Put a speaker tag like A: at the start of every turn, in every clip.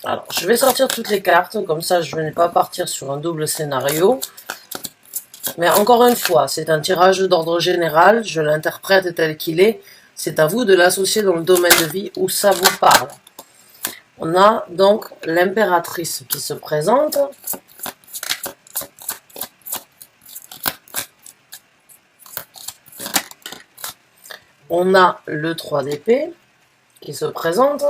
A: Alors, je vais sortir toutes les cartes, comme ça je ne vais pas partir sur un double scénario. Mais encore une fois, c'est un tirage d'ordre général, je l'interprète tel qu'il est. C'est à vous de l'associer dans le domaine de vie où ça vous parle. On a donc l'impératrice qui se présente. On a le 3 d'épée qui se présente.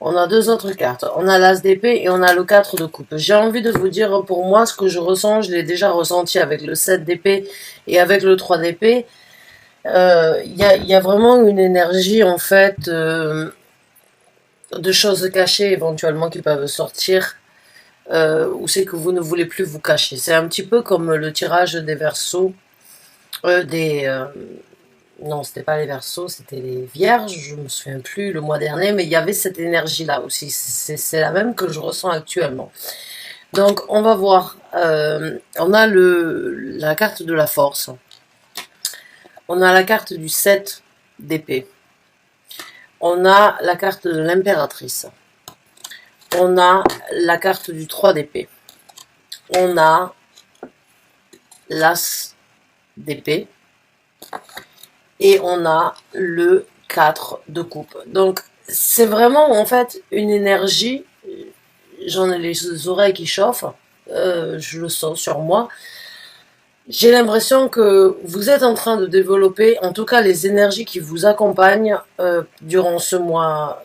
A: On a deux autres cartes. On a l'as d'épée et on a le 4 de coupe. J'ai envie de vous dire, pour moi, ce que je ressens, je l'ai déjà ressenti avec le 7 d'épée et avec le 3 d'épée. Y a vraiment une énergie, en fait, de choses cachées éventuellement qui peuvent sortir. Ou c'est que vous ne voulez plus vous cacher. C'est un petit peu comme le tirage des Verseaux, non, c'était pas les Verseaux, c'était les Vierges, je me souviens plus le mois dernier, mais il y avait cette énergie-là aussi. C'est la même que je ressens actuellement. Donc, on va voir. On a la carte de la force. On a la carte du 7 d'épée. On a la carte de l'impératrice. On a la carte du 3 d'épée. On a l'as d'épée. Et on a le 4 de coupe. Donc, c'est vraiment, en fait, une énergie. J'en ai les oreilles qui chauffent. Je le sens sur moi. J'ai l'impression que vous êtes en train de développer, en tout cas les énergies qui vous accompagnent durant ce mois,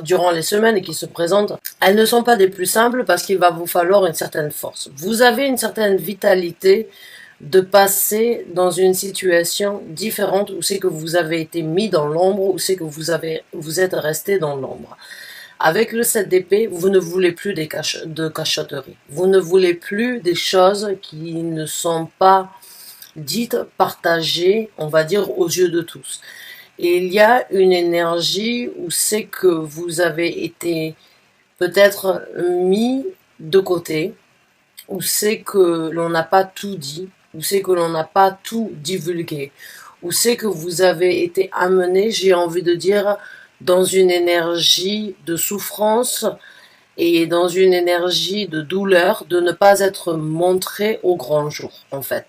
A: durant les semaines qui se présentent, elles ne sont pas des plus simples parce qu'il va vous falloir une certaine force. Vous avez une certaine vitalité de passer dans une situation différente où c'est que vous avez été mis dans l'ombre, où c'est que vous êtes resté dans l'ombre. Avec le 7 d'épée, vous ne voulez plus de cachotterie. Vous ne voulez plus des choses qui ne sont pas dites, partagées, on va dire, aux yeux de tous. Et il y a une énergie où c'est que vous avez été peut-être mis de côté, où c'est que l'on n'a pas tout dit, où c'est que l'on n'a pas tout divulgué, où c'est que vous avez été amené, j'ai envie de dire, dans une énergie de souffrance et dans une énergie de douleur de ne pas être montré au grand jour, en fait.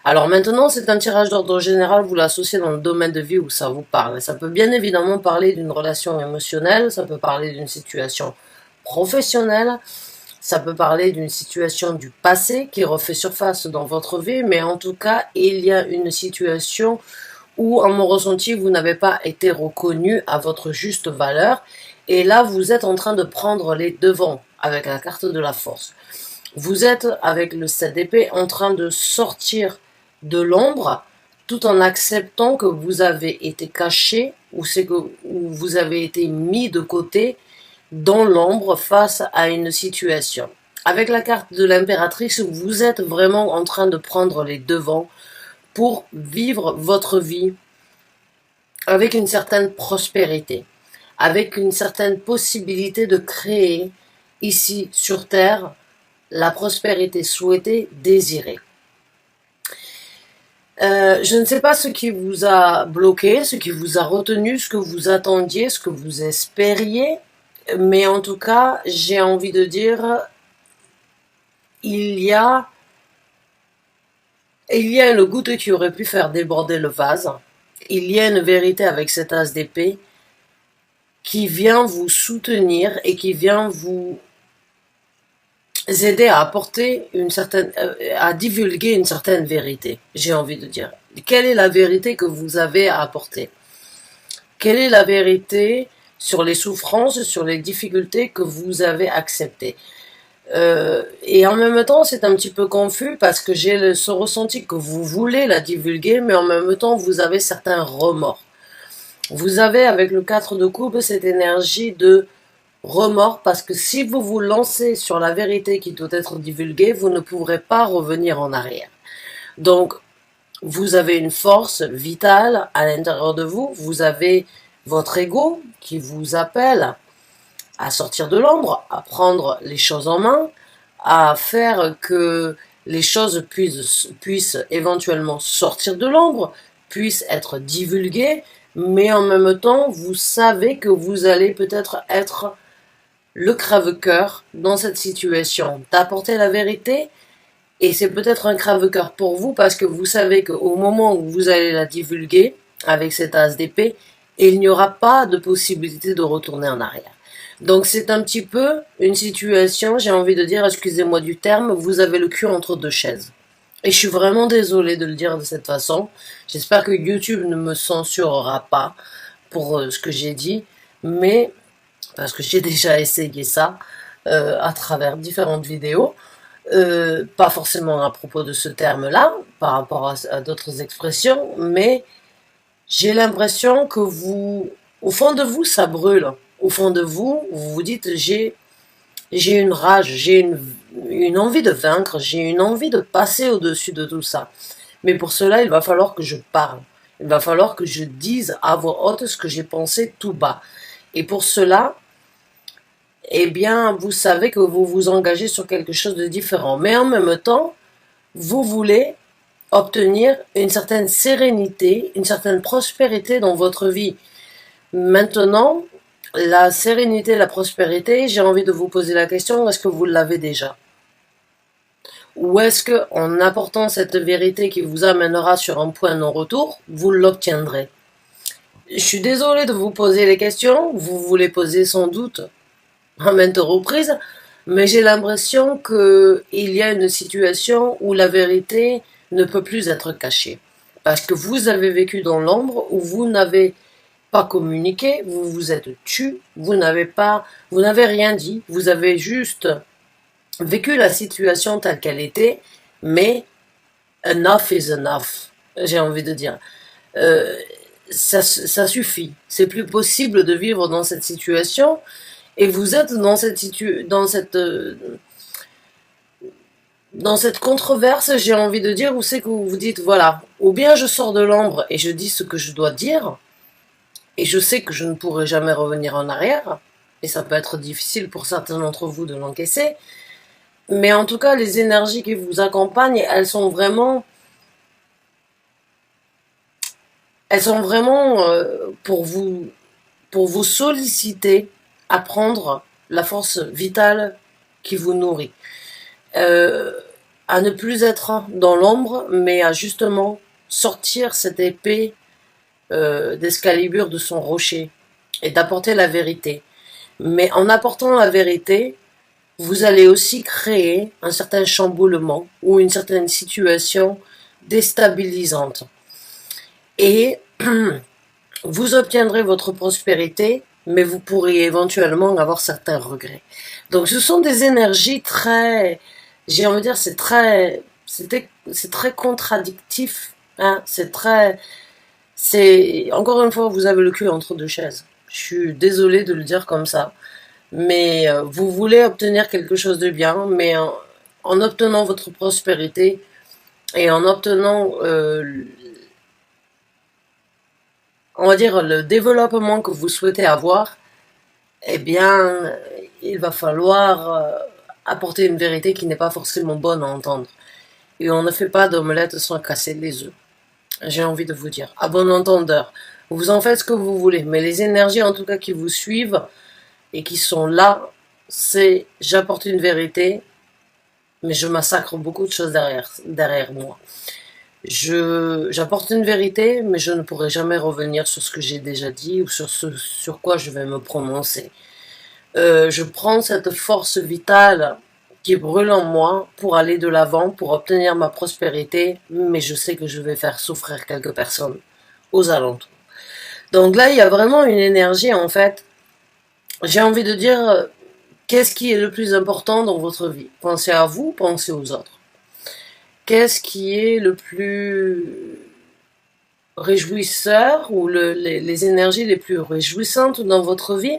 A: Alors maintenant, c'est un tirage d'ordre général, vous l'associez dans le domaine de vie où ça vous parle. Ça peut bien évidemment parler d'une relation émotionnelle, ça peut parler d'une situation professionnelle, ça peut parler d'une situation du passé qui refait surface dans votre vie, mais en tout cas, il y a une situation où, à mon ressenti, vous n'avez pas été reconnu à votre juste valeur. Et là, vous êtes en train de prendre les devants avec la carte de la force. Vous êtes, avec le 7 d'épée, en train de sortir de l'ombre tout en acceptant que vous avez été caché ou vous avez été mis de côté dans l'ombre face à une situation. Avec la carte de l'impératrice, vous êtes vraiment en train de prendre les devants pour vivre votre vie avec une certaine prospérité, avec une certaine possibilité de créer ici sur Terre la prospérité souhaitée, désirée. Je ne sais pas ce qui vous a bloqué, ce qui vous a retenu, ce que vous attendiez, ce que vous espériez, mais en tout cas, j'ai envie de dire, il y a une goutte qui aurait pu faire déborder le vase. Il y a une vérité avec cet as d'épée qui vient vous soutenir et qui vient vous aider à apporter à divulguer une certaine vérité, j'ai envie de dire. Quelle est la vérité que vous avez à apporter? Quelle est la vérité sur les souffrances, sur les difficultés que vous avez acceptées? Et en même temps, c'est un petit peu confus parce que j'ai ce ressenti que vous voulez la divulguer, mais en même temps, vous avez certains remords. Vous avez, avec le 4 de coupe, cette énergie de remords parce que si vous vous lancez sur la vérité qui doit être divulguée, vous ne pourrez pas revenir en arrière. Donc, vous avez une force vitale à l'intérieur de vous, vous avez votre ego qui vous appelle à sortir de l'ombre, à prendre les choses en main, à faire que les choses puissent éventuellement sortir de l'ombre, puissent être divulguées, mais en même temps, vous savez que vous allez peut-être être le crève-cœur dans cette situation, d'apporter la vérité, et c'est peut-être un crève-cœur pour vous parce que vous savez qu'au moment où vous allez la divulguer avec cet as d'épée, il n'y aura pas de possibilité de retourner en arrière. Donc c'est un petit peu une situation, j'ai envie de dire, excusez-moi du terme, vous avez le cul entre deux chaises. Et je suis vraiment désolée de le dire de cette façon. J'espère que YouTube ne me censurera pas pour ce que j'ai dit, mais parce que j'ai déjà essayé ça à travers différentes vidéos, pas forcément à propos de ce terme-là, par rapport à d'autres expressions, mais j'ai l'impression que vous, au fond de vous, ça brûle. Au fond de vous, vous vous dites, j'ai une rage, j'ai une envie de vaincre, j'ai une envie de passer au-dessus de tout ça. Mais pour cela, il va falloir que je parle. Il va falloir que je dise à voix haute ce que j'ai pensé tout bas. Et pour cela, eh bien, vous savez que vous vous engagez sur quelque chose de différent. Mais en même temps, vous voulez obtenir une certaine sérénité, une certaine prospérité dans votre vie. Maintenant, la sérénité, la prospérité, j'ai envie de vous poser la question, est-ce que vous l'avez déjà? Ou est-ce que, en apportant cette vérité qui vous amènera sur un point non-retour, vous l'obtiendrez? Je suis désolée de vous poser les questions, vous les posez sans doute à maintes reprises, mais j'ai l'impression qu'il y a une situation où la vérité ne peut plus être cachée. Parce que vous avez vécu dans l'ombre, où vous n'avez pas communiqué, vous vous êtes tu, vous n'avez rien dit, vous avez juste vécu la situation telle qu'elle était, mais enough is enough, j'ai envie de dire. Ça suffit, c'est plus possible de vivre dans cette situation, et vous êtes dans cette controverse, j'ai envie de dire, où c'est que vous vous dites, voilà, ou bien je sors de l'ombre et je dis ce que je dois dire, et je sais que je ne pourrai jamais revenir en arrière, et ça peut être difficile pour certains d'entre vous de l'encaisser, mais en tout cas, les énergies qui vous accompagnent, elles sont vraiment pour vous solliciter à prendre la force vitale qui vous nourrit. À ne plus être dans l'ombre, mais à justement sortir cette épée d'Excalibur de son rocher et d'apporter la vérité. Mais en apportant la vérité, vous allez aussi créer un certain chamboulement ou une certaine situation déstabilisante. Et vous obtiendrez votre prospérité, mais vous pourriez éventuellement avoir certains regrets. Donc ce sont des énergies très, j'ai envie de dire, c'est très contradictif, hein, encore une fois, vous avez le cul entre deux chaises. Je suis désolée de le dire comme ça, mais vous voulez obtenir quelque chose de bien, mais en obtenant votre prospérité et en obtenant, on va dire, le développement que vous souhaitez avoir, eh bien, il va falloir apporter une vérité qui n'est pas forcément bonne à entendre. Et on ne fait pas d'omelette sans casser les œufs. J'ai envie de vous dire, à bon entendeur, vous en faites ce que vous voulez, mais les énergies en tout cas qui vous suivent et qui sont là, c'est j'apporte une vérité, mais je massacre beaucoup de choses derrière moi. J'apporte une vérité, mais je ne pourrai jamais revenir sur ce que j'ai déjà dit ou sur quoi je vais me prononcer. Je prends cette force vitale qui brûle en moi pour aller de l'avant, pour obtenir ma prospérité, mais je sais que je vais faire souffrir quelques personnes aux alentours. Donc là, il y a vraiment une énergie, en fait. J'ai envie de dire, qu'est-ce qui est le plus important dans votre vie? Pensez à vous, pensez aux autres. Qu'est-ce qui est le plus réjouisseur ou les énergies les plus réjouissantes dans votre vie?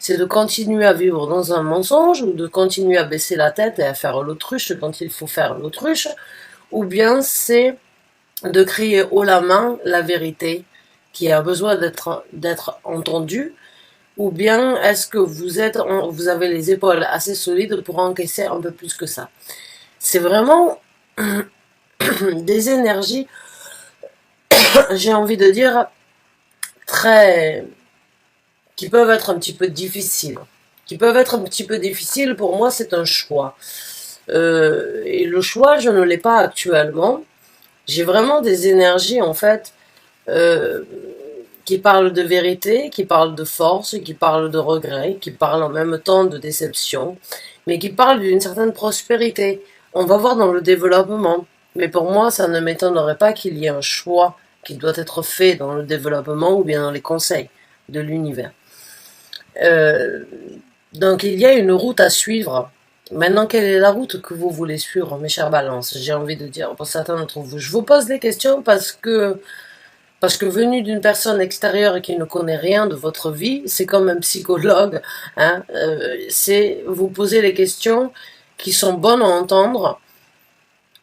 A: C'est de continuer à vivre dans un mensonge ou de continuer à baisser la tête et à faire l'autruche quand il faut faire l'autruche, ou bien c'est de crier haut la main la vérité qui a besoin d'être entendue, ou bien est-ce que vous avez les épaules assez solides pour encaisser un peu plus que ça? C'est vraiment des énergies, j'ai envie de dire, très, qui peuvent être un petit peu difficiles. Qui peuvent être un petit peu difficiles, pour moi, c'est un choix. Et le choix, je ne l'ai pas actuellement. J'ai vraiment des énergies, en fait, euh, qui parlent de vérité, qui parlent de force, qui parlent de regret, qui parlent en même temps de déception, mais qui parlent d'une certaine prospérité. On va voir dans le développement. Mais pour moi, ça ne m'étonnerait pas qu'il y ait un choix qui doit être fait dans le développement ou bien dans les conseils de l'univers. Euh, donc il y a une route à suivre. Maintenant, quelle est la route que vous voulez suivre, mes chers balances? J'ai envie de dire pour certains d'entre vous. Je vous pose des questions parce que venu d'une personne extérieure et qui ne connaît rien de votre vie, c'est comme un psychologue. Hein, c'est vous poser les questions qui sont bonnes à entendre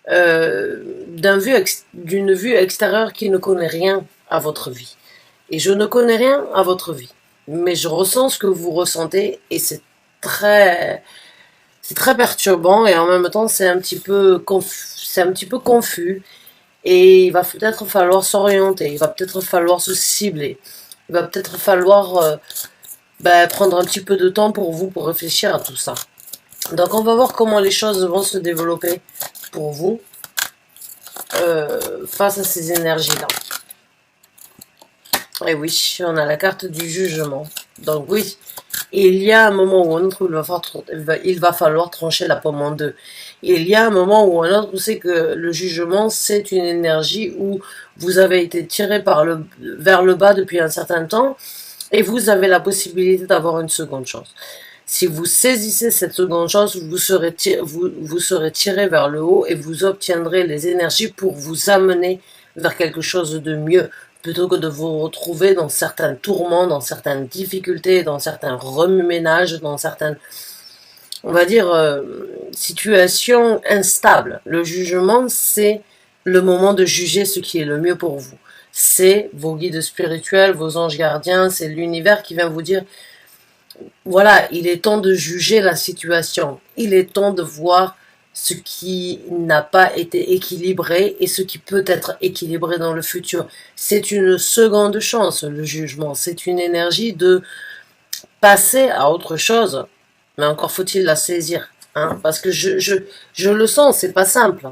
A: d'une vue extérieure qui ne connaît rien à votre vie. Et je ne connais rien à votre vie, mais je ressens ce que vous ressentez et c'est très perturbant et en même temps c'est un petit peu confus et il va peut-être falloir s'orienter, il va peut-être falloir se cibler, il va peut-être falloir prendre un petit peu de temps pour vous pour réfléchir à tout ça. Donc on va voir comment les choses vont se développer pour vous face à ces énergies-là. Et oui, on a la carte du jugement. Donc oui, il y a un moment ou un autre où il va falloir trancher la pomme en deux. Il y a un moment ou un autre où c'est que le jugement, c'est une énergie où vous avez été tiré vers le bas depuis un certain temps et vous avez la possibilité d'avoir une seconde chance. Si vous saisissez cette seconde chance, vous serez tiré vers le haut et vous obtiendrez les énergies pour vous amener vers quelque chose de mieux, plutôt que de vous retrouver dans certains tourments, dans certaines difficultés, dans certains remue-ménages, dans certaines, on va dire, situations instables. Le jugement, c'est le moment de juger ce qui est le mieux pour vous. C'est vos guides spirituels, vos anges gardiens, c'est l'univers qui vient vous dire voilà, il est temps de juger la situation. Il est temps de voir ce qui n'a pas été équilibré et ce qui peut être équilibré dans le futur. C'est une seconde chance, le jugement. C'est une énergie de passer à autre chose. Mais encore faut-il la saisir. Hein, parce que je le sens, c'est pas simple.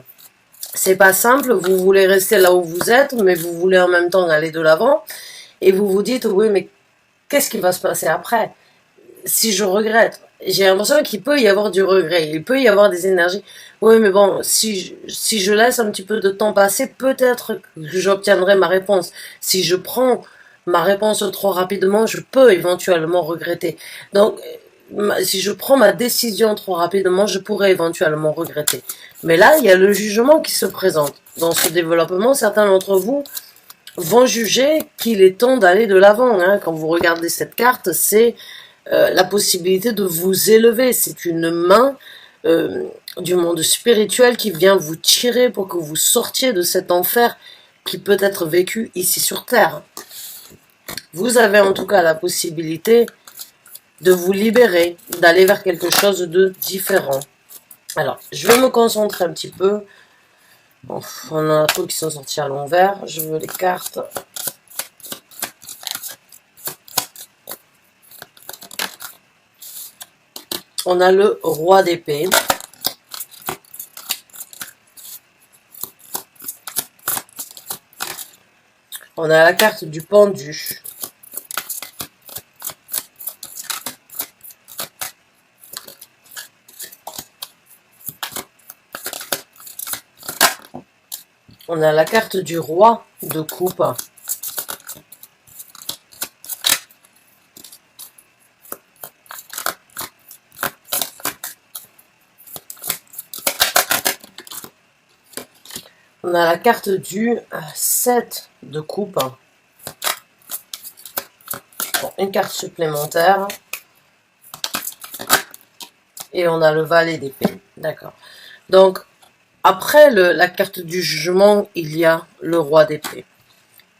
A: C'est pas simple, vous voulez rester là où vous êtes, mais vous voulez en même temps aller de l'avant. Et vous vous dites, oui, mais qu'est-ce qui va se passer après? Si je regrette, j'ai l'impression qu'il peut y avoir du regret, il peut y avoir des énergies. Oui, mais bon, si je laisse un petit peu de temps passer, peut-être que j'obtiendrai ma réponse. Si je prends ma réponse trop rapidement, je peux éventuellement regretter. Donc, si je prends ma décision trop rapidement, je pourrais éventuellement regretter. Mais là, il y a le jugement qui se présente. Dans ce développement, certains d'entre vous vont juger qu'il est temps d'aller de l'avant. Hein. Quand vous regardez cette carte, c'est la possibilité de vous élever. C'est une main du monde spirituel qui vient vous tirer pour que vous sortiez de cet enfer qui peut être vécu ici sur Terre. Vous avez en tout cas la possibilité de vous libérer, d'aller vers quelque chose de différent. Alors, je vais me concentrer un petit peu. Bon, on a trop qui sont sortis à l'envers. Je veux les cartes. On a le roi d'épée. On a la carte du pendu. On a la carte du roi de coupe. On a la carte du 7 de coupe. Bon, une carte supplémentaire. Et on a le valet d'épée. D'accord. Donc, après la carte du jugement, il y a le roi d'épée.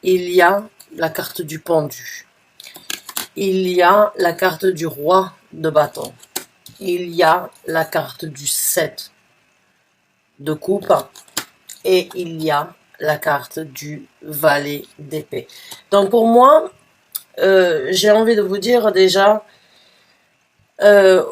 A: Il y a la carte du pendu. Il y a la carte du roi de bâton. Il y a la carte du 7 de coupe. et il y a la carte du valet d'épée. Donc pour moi, j'ai envie de vous dire déjà, euh,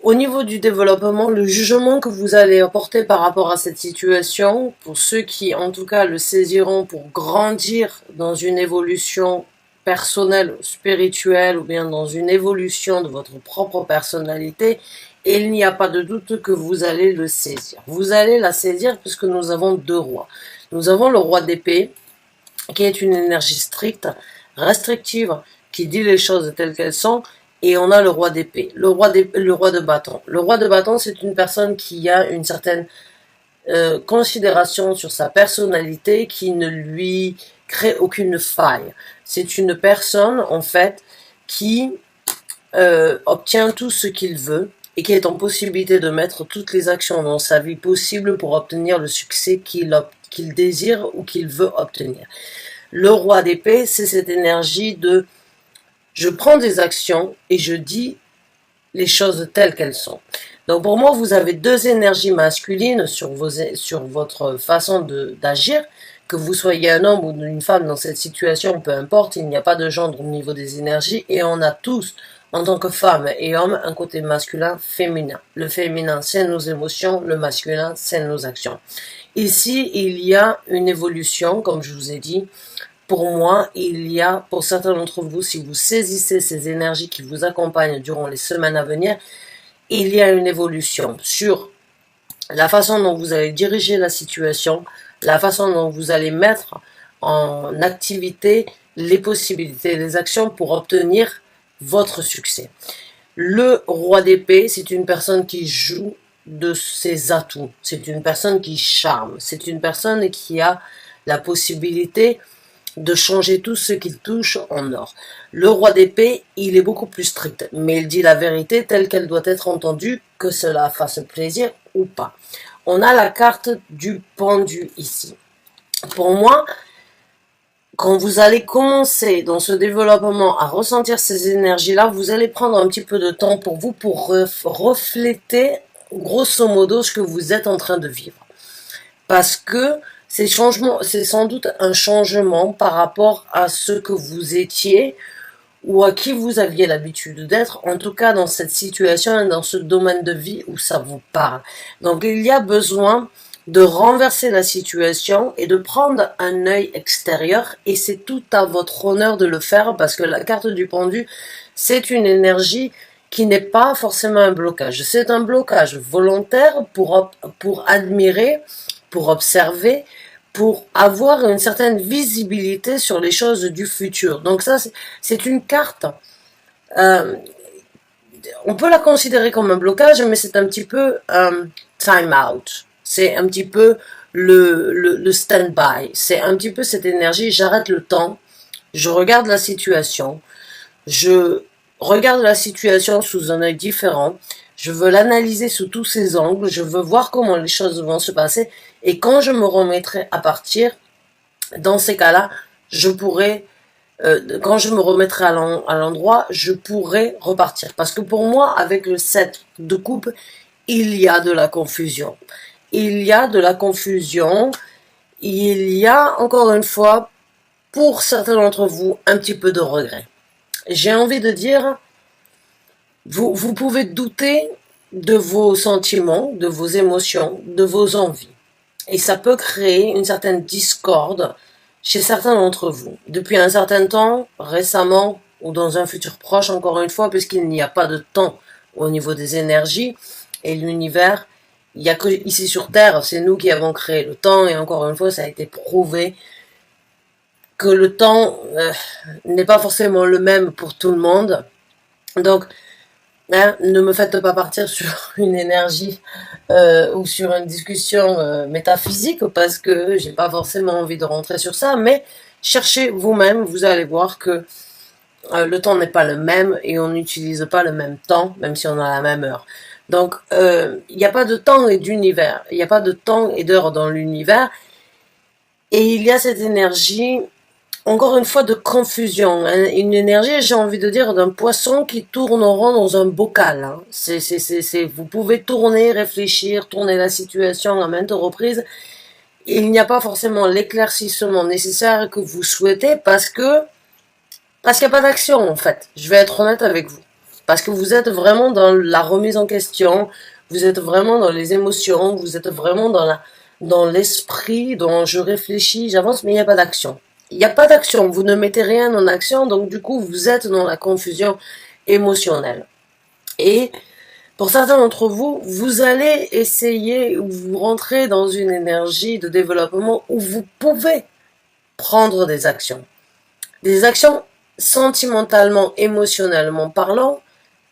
A: au niveau du développement, le jugement que vous allez apporter par rapport à cette situation, pour ceux qui en tout cas le saisiront pour grandir dans une évolution personnelle, spirituelle, ou bien dans une évolution de votre propre personnalité, il n'y a pas de doute que vous allez le saisir. Vous allez la saisir puisque nous avons deux rois. Nous avons le roi d'épée, qui est une énergie stricte, restrictive, qui dit les choses telles qu'elles sont, et on a le roi d'épée, le roi de bâton. Le roi de bâton, c'est une personne qui a une certaine considération sur sa personnalité, qui ne lui crée aucune faille. C'est une personne, en fait, qui obtient tout ce qu'il veut et qui est en possibilité de mettre toutes les actions dans sa vie possibles pour obtenir le succès qu'il désire ou qu'il veut obtenir. Le roi d'épée, c'est cette énergie de je prends des actions et je dis les choses telles qu'elles sont. Donc pour moi, vous avez deux énergies masculines sur votre façon d'agir. Que vous soyez un homme ou une femme dans cette situation, peu importe, il n'y a pas de genre au niveau des énergies et on a tous, en tant que femme et homme, un côté masculin, féminin. Le féminin, c'est nos émotions, le masculin, c'est nos actions. Ici, il y a une évolution, comme je vous ai dit. Pour moi, il y a, pour certains d'entre vous, si vous saisissez ces énergies qui vous accompagnent durant les semaines à venir, il y a une évolution sur la façon dont vous allez diriger la situation, la façon dont vous allez mettre en activité les possibilités, les actions pour obtenir votre succès. Le roi d'épée, c'est une personne qui joue de ses atouts. C'est une personne qui charme. C'est une personne qui a la possibilité de changer tout ce qu'il touche en or. Le roi d'épée, il est beaucoup plus strict, mais il dit la vérité telle qu'elle doit être entendue, que cela fasse plaisir ou pas. On a la carte du pendu ici. Pour moi, quand vous allez commencer dans ce développement à ressentir ces énergies-là, vous allez prendre un petit peu de temps pour vous pour refléter grosso modo ce que vous êtes en train de vivre. Parce que ces changements, c'est sans doute un changement par rapport à ce que vous étiez ou à qui vous aviez l'habitude d'être, en tout cas dans cette situation et dans ce domaine de vie où ça vous parle. Donc il y a besoin de renverser la situation et de prendre un œil extérieur, et c'est tout à votre honneur de le faire parce que la carte du pendu, c'est une énergie qui n'est pas forcément un blocage. C'est un blocage volontaire pour admirer, pour observer, pour avoir une certaine visibilité sur les choses du futur. Donc ça, c'est une carte, on peut la considérer comme un blocage, mais c'est un petit peu time out. C'est un petit peu le stand-by. C'est un petit peu cette énergie, j'arrête le temps, je regarde la situation, je regarde la situation sous un œil différent, je veux l'analyser sous tous ses angles, je veux voir comment les choses vont se passer, et quand je me remettrai à partir, dans ces cas-là, je pourrai, quand je me remettrai à l'endroit, je pourrai repartir. Parce que pour moi, avec le 7 de coupe, il y a de la confusion. Il y a de la confusion, il y a, encore une fois, pour certains d'entre vous, un petit peu de regret. J'ai envie de dire, vous pouvez douter de vos sentiments, de vos émotions, de vos envies. Et ça peut créer une certaine discorde chez certains d'entre vous. Depuis un certain temps, récemment, ou dans un futur proche, encore une fois, puisqu'il n'y a pas de temps au niveau des énergies, et l'univers, il n'y a que ici sur Terre, c'est nous qui avons créé le temps, et encore une fois, ça a été prouvé que le temps n'est pas forcément le même pour tout le monde. Donc, ne me faites pas partir sur une énergie ou sur une discussion métaphysique, parce que j'ai pas forcément envie de rentrer sur ça, mais cherchez vous-même, vous allez voir que le temps n'est pas le même et on n'utilise pas le même temps, même si on a la même heure. Donc, il n'y a pas de temps et d'univers, il n'y a pas de temps et d'heure dans l'univers, et il y a cette énergie, encore une fois, de confusion, hein, une énergie, j'ai envie de dire, d'un poisson qui tourne en rond dans un bocal. Hein. Vous pouvez tourner, réfléchir, tourner la situation à maintes reprises, il n'y a pas forcément l'éclaircissement nécessaire que vous souhaitez parce qu'il n'y a pas d'action, en fait. Je vais être honnête avec vous. Parce que vous êtes vraiment dans la remise en question, vous êtes vraiment dans les émotions, vous êtes vraiment dans l'esprit, dont je réfléchis, j'avance, mais il n'y a pas d'action. Il n'y a pas d'action, vous ne mettez rien en action, donc du coup, vous êtes dans la confusion émotionnelle. Et pour certains d'entre vous, vous allez essayer, ou vous rentrez dans une énergie de développement où vous pouvez prendre des actions. Des actions sentimentalement, émotionnellement parlant,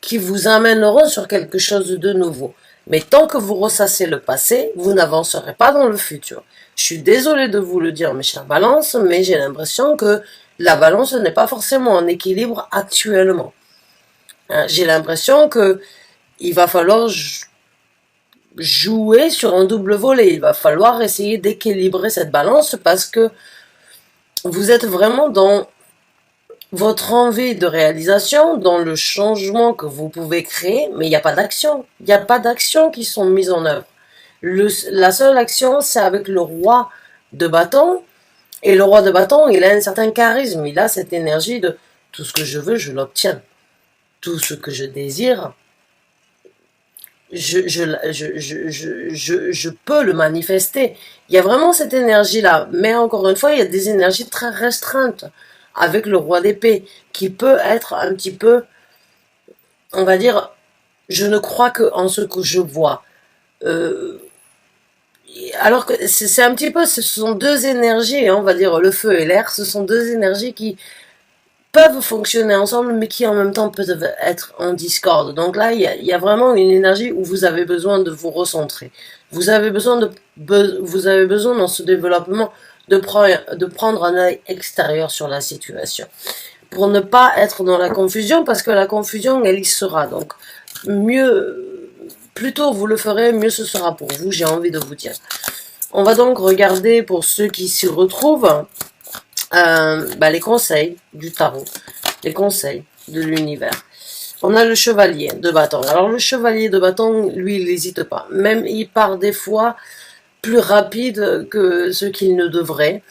A: qui vous amèneront sur quelque chose de nouveau. Mais tant que vous ressassez le passé, vous n'avancerez pas dans le futur. Je suis désolée de vous le dire, mes chers balances, mais j'ai l'impression que la balance n'est pas forcément en équilibre actuellement. J'ai l'impression que il va falloir jouer sur un double volet. Il va falloir essayer d'équilibrer cette balance parce que vous êtes vraiment dans votre envie de réalisation, dans le changement que vous pouvez créer, mais il n'y a pas d'action. Il n'y a pas d'action qui sont mises en œuvre. La seule action, c'est avec le roi de bâton. Et le roi de bâton, il a un certain charisme. Il a cette énergie de tout ce que je veux, je l'obtiens. Tout ce que je désire, je peux le manifester. Il y a vraiment cette énergie-là. Mais encore une fois, il y a des énergies très restreintes avec le roi d'épée qui peut être un petit peu, on va dire, je ne crois que en ce que je vois. Alors que c'est un petit peu, ce sont deux énergies, on va dire le feu et l'air, ce sont deux énergies qui peuvent fonctionner ensemble, mais qui en même temps peuvent être en discorde. Donc là, il y a vraiment une énergie où vous avez besoin de vous recentrer. Vous avez besoin dans ce développement de prendre un œil extérieur sur la situation. Pour ne pas être dans la confusion, parce que la confusion, elle y sera. Donc, plus tôt vous le ferez, mieux ce sera pour vous, j'ai envie de vous dire. On va donc regarder pour ceux qui s'y retrouvent, les conseils du tarot, les conseils de l'univers. On a le chevalier de bâton. Alors le chevalier de bâton, lui, il n'hésite pas. Même il part des fois plus rapide que ce qu'il ne devrait.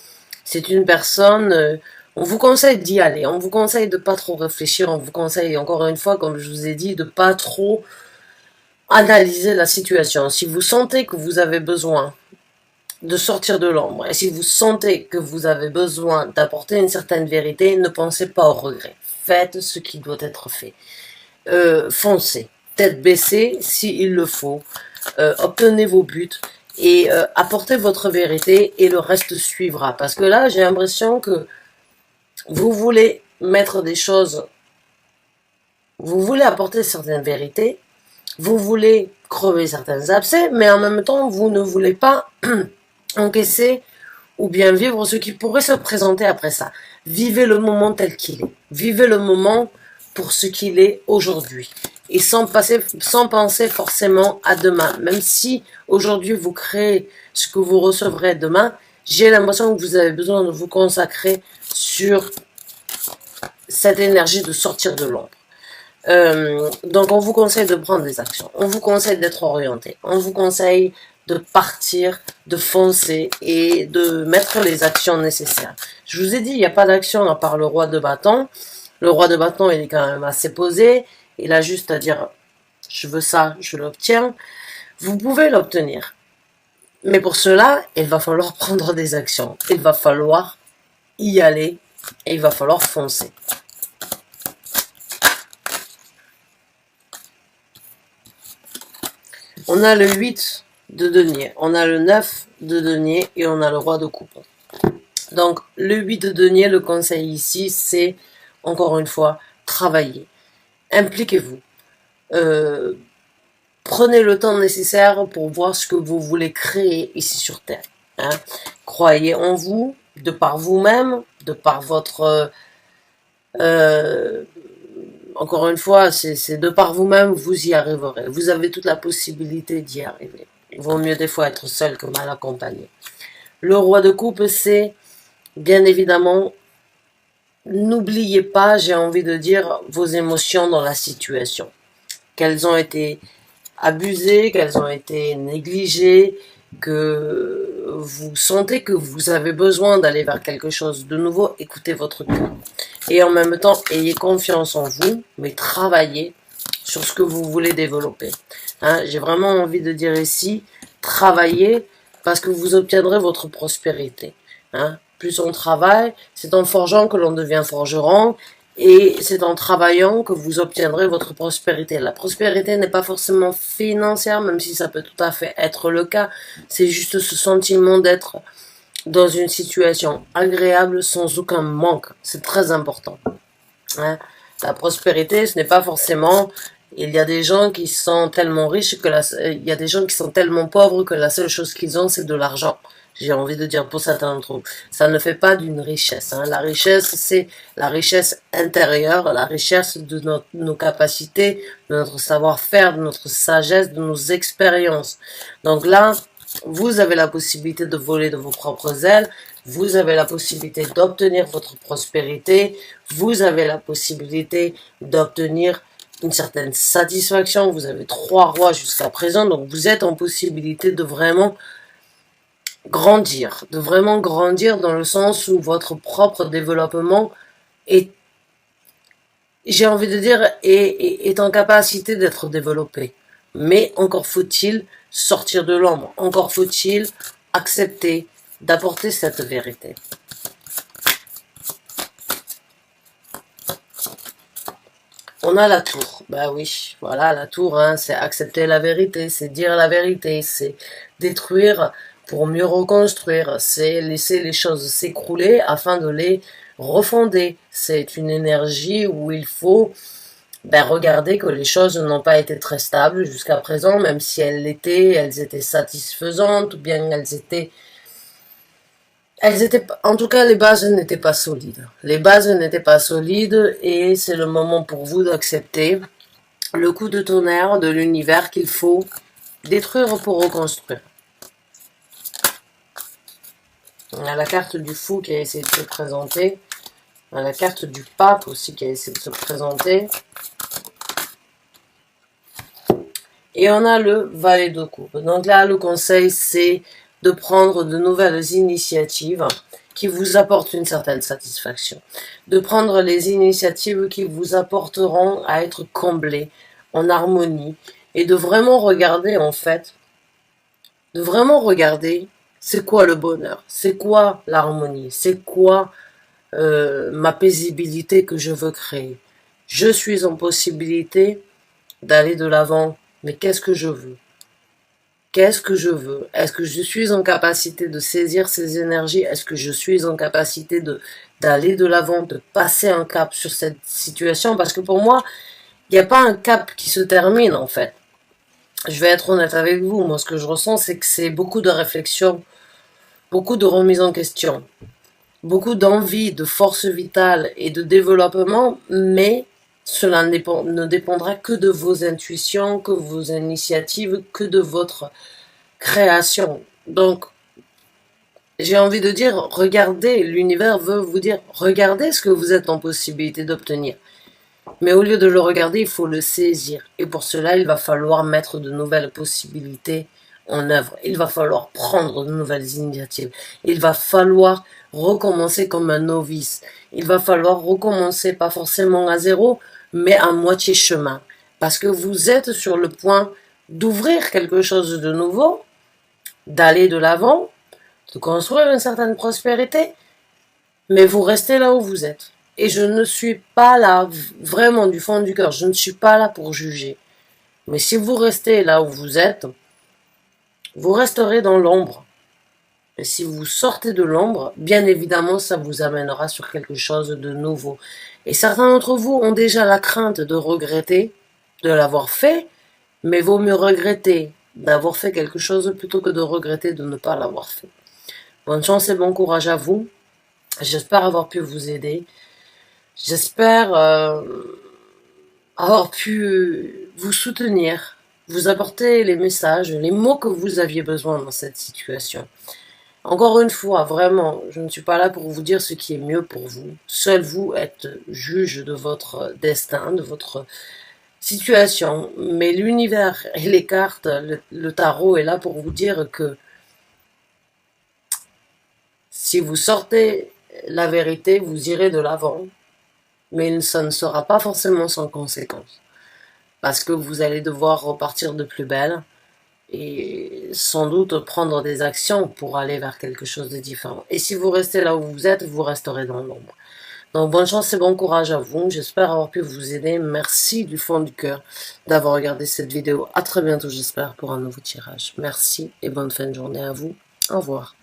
A: C'est une personne, on vous conseille d'y aller, on vous conseille de pas trop réfléchir, on vous conseille encore une fois, comme je vous ai dit, de pas trop analyser la situation. Si vous sentez que vous avez besoin de sortir de l'ombre, et si vous sentez que vous avez besoin d'apporter une certaine vérité, ne pensez pas au regret. Faites ce qui doit être fait. Foncez, tête baissée, s'il le faut. Obtenez vos buts et apportez votre vérité et le reste suivra. Parce que là, j'ai l'impression que vous voulez mettre des choses, vous voulez apporter certaines vérités, vous voulez crever certains abcès, mais en même temps, vous ne voulez pas encaisser ou bien vivre ce qui pourrait se présenter après ça. Vivez le moment tel qu'il est. Vivez le moment pour ce qu'il est aujourd'hui. Et sans penser forcément à demain. Même si aujourd'hui vous créez ce que vous recevrez demain, j'ai l'impression que vous avez besoin de vous consacrer sur cette énergie de sortir de l'ombre. Donc on vous conseille de prendre des actions, on vous conseille d'être orienté, on vous conseille de partir, de foncer et de mettre les actions nécessaires. Je vous ai dit, il n'y a pas d'action à part le roi de bâton. Le roi de bâton, il est quand même assez posé, il a juste à dire je veux ça, je l'obtiens. Vous pouvez l'obtenir, mais pour cela, il va falloir prendre des actions, il va falloir y aller et il va falloir foncer. On a le 8 de denier, on a le 9 de denier et on a le roi de coupe. Donc le 8 de denier, le conseil ici, c'est, encore une fois, travailler. Impliquez-vous. Prenez le temps nécessaire pour voir ce que vous voulez créer ici sur Terre. Croyez en vous, de par vous-même, de par votre... encore une fois, c'est de par vous-même, vous y arriverez. Vous avez toute la possibilité d'y arriver. Il vaut mieux des fois être seul que mal accompagné. Le roi de coupe, c'est, bien évidemment, n'oubliez pas, j'ai envie de dire, vos émotions dans la situation. Qu'elles ont été abusées, qu'elles ont été négligées, que vous sentez que vous avez besoin d'aller vers quelque chose de nouveau, écoutez votre cœur. Et en même temps, ayez confiance en vous, mais travaillez sur ce que vous voulez développer. Hein, j'ai vraiment envie de dire ici, travaillez parce que vous obtiendrez votre prospérité. Hein. Plus on travaille, c'est en forgeant que l'on devient forgeron, et c'est en travaillant que vous obtiendrez votre prospérité. La prospérité n'est pas forcément financière, même si ça peut tout à fait être le cas. C'est juste ce sentiment d'être dans une situation agréable sans aucun manque. C'est très important. Hein. La prospérité, ce n'est pas forcément... Il y a des gens qui sont tellement riches que il y a des gens qui sont tellement pauvres que la seule chose qu'ils ont, c'est de l'argent. J'ai envie de dire pour certains d'entre vous. Ça ne fait pas d'une richesse. Hein. La richesse, c'est la richesse intérieure, la richesse de nos capacités, de notre savoir-faire, de notre sagesse, de nos expériences. Donc là, vous avez la possibilité de voler de vos propres ailes, vous avez la possibilité d'obtenir votre prospérité, vous avez la possibilité d'obtenir une certaine satisfaction. Vous avez 3 rois jusqu'à présent, donc vous êtes en possibilité de vraiment grandir, dans le sens où votre propre développement est, j'ai envie de dire, est en capacité d'être développé. Mais encore faut-il sortir de l'ombre, encore faut-il accepter d'apporter cette vérité. On a la tour. Bah oui, voilà, la tour, hein, c'est accepter la vérité, c'est dire la vérité, c'est détruire pour mieux reconstruire, c'est laisser les choses s'écrouler afin de les refonder. C'est une énergie où il faut regarder que les choses n'ont pas été très stables jusqu'à présent, même si elles étaient satisfaisantes, ou bien en tout cas, les bases n'étaient pas solides. Les bases n'étaient pas solides et c'est le moment pour vous d'accepter le coup de tonnerre de l'univers qu'il faut détruire pour reconstruire. On a la carte du fou qui a essayé de se présenter. On a la carte du pape aussi qui a essayé de se présenter. Et on a le valet de coupe. Donc là, le conseil, c'est de prendre de nouvelles initiatives qui vous apportent une certaine satisfaction. De prendre les initiatives qui vous apporteront à être comblés, en harmonie. Et de vraiment regarder, en fait, c'est quoi le bonheur, c'est quoi l'harmonie, c'est quoi ma paisibilité que je veux créer. Je suis en possibilité d'aller de l'avant, mais qu'est-ce que je veux? Qu'est-ce que je veux? Est-ce que je suis en capacité de saisir ces énergies? Est-ce que je suis en capacité d'aller de l'avant, de passer un cap sur cette situation? Parce que pour moi, il n'y a pas un cap qui se termine en fait. Je vais être honnête avec vous, moi ce que je ressens c'est que c'est beaucoup de réflexion, beaucoup de remise en question, beaucoup d'envie, de force vitale et de développement, mais cela ne dépendra que de vos intuitions, que de vos initiatives, que de votre création. Donc, j'ai envie de dire, regardez, l'univers veut vous dire, regardez ce que vous êtes en possibilité d'obtenir. Mais au lieu de le regarder, il faut le saisir. Et pour cela, il va falloir mettre de nouvelles possibilités en œuvre. Il va falloir prendre de nouvelles initiatives. Il va falloir recommencer comme un novice. Il va falloir recommencer pas forcément à zéro, mais à moitié chemin. Parce que vous êtes sur le point d'ouvrir quelque chose de nouveau, d'aller de l'avant, de construire une certaine prospérité, mais vous restez là où vous êtes. Et je ne suis pas là, vraiment du fond du cœur, je ne suis pas là pour juger. Mais si vous restez là où vous êtes, vous resterez dans l'ombre. Et si vous sortez de l'ombre, bien évidemment, ça vous amènera sur quelque chose de nouveau. Et certains d'entre vous ont déjà la crainte de regretter, de l'avoir fait, mais vaut mieux regretter d'avoir fait quelque chose plutôt que de regretter de ne pas l'avoir fait. Bonne chance et bon courage à vous. J'espère avoir pu vous aider. J'espère avoir pu vous soutenir, vous apporter les messages, les mots que vous aviez besoin dans cette situation. Encore une fois, vraiment, je ne suis pas là pour vous dire ce qui est mieux pour vous. Seul vous êtes juge de votre destin, de votre situation. Mais l'univers et les cartes, le tarot est là pour vous dire que Si vous sortez la vérité, vous irez de l'avant, mais ça ne sera pas forcément sans conséquence. Parce que vous allez devoir repartir de plus belle et sans doute prendre des actions pour aller vers quelque chose de différent. Et si vous restez là où vous êtes, vous resterez dans l'ombre. Donc bonne chance et bon courage à vous. J'espère avoir pu vous aider. Merci du fond du cœur d'avoir regardé cette vidéo. À très bientôt, j'espère, pour un nouveau tirage. Merci et bonne fin de journée à vous. Au revoir.